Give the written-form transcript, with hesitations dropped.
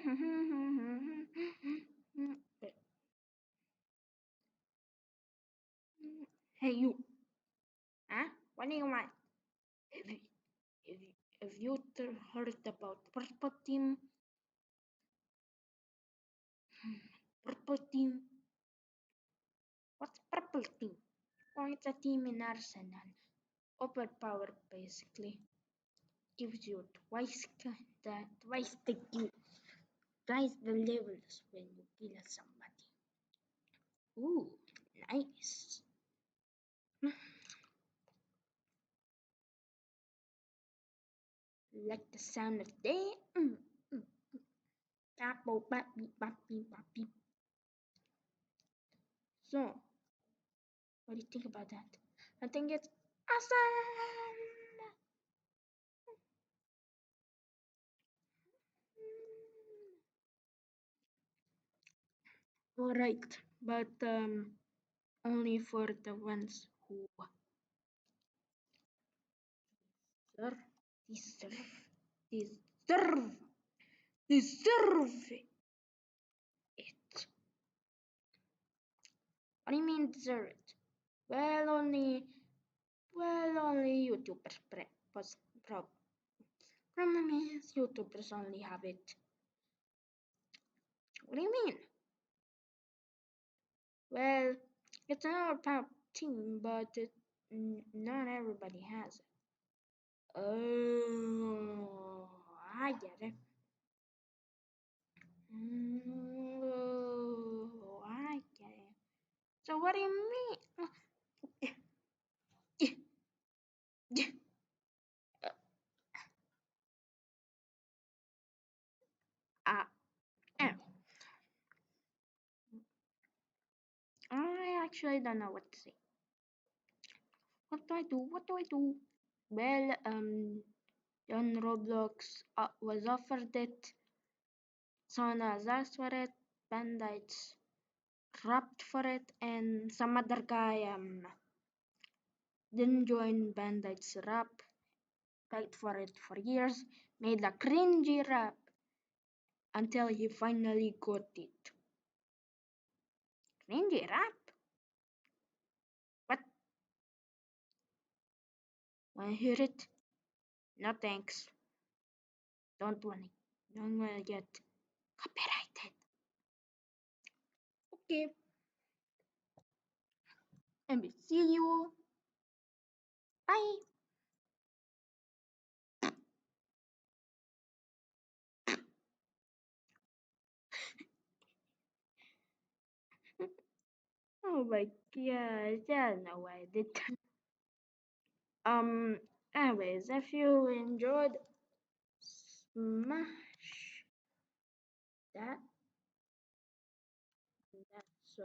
Hey you, huh? What do you want? Have you, have you heard about Purple Team? Purple Team? What's Purple Team? Oh, it's a team in Arsenal. Overpowered, basically. Gives you twice the kill, twice the levels when you kill somebody. Ooh, nice. Like the sound of that. Bap, bop, bap, beep, bap, beep, bap, beep. So, what do you think about that? I think it's awesome. Alright, but only for the ones who deserve, deserve, deserve, deserve it. What do you mean deserve it? Well, only YouTubers problem is YouTubers only have it. What do you mean? Well, it's an overpowered team, but not everybody has it. Oh, I get it. Oh, I get it. So what do you mean? uh, I actually don't know what to say. What do I do? What do I do? Well, John Roblox was offered it. Someone has asked for it. Bandits rapped for it, and some other guy didn't join Bandits rap. Begged for it for years. Made a cringy rap until he finally got it. Cringy rap? What? Wanna hear it? No thanks. Don't wanna get copyrighted. Okay. And we see you. Bye. Oh my gosh, I don't know why I did that. Anyways, if you enjoyed, smash that, so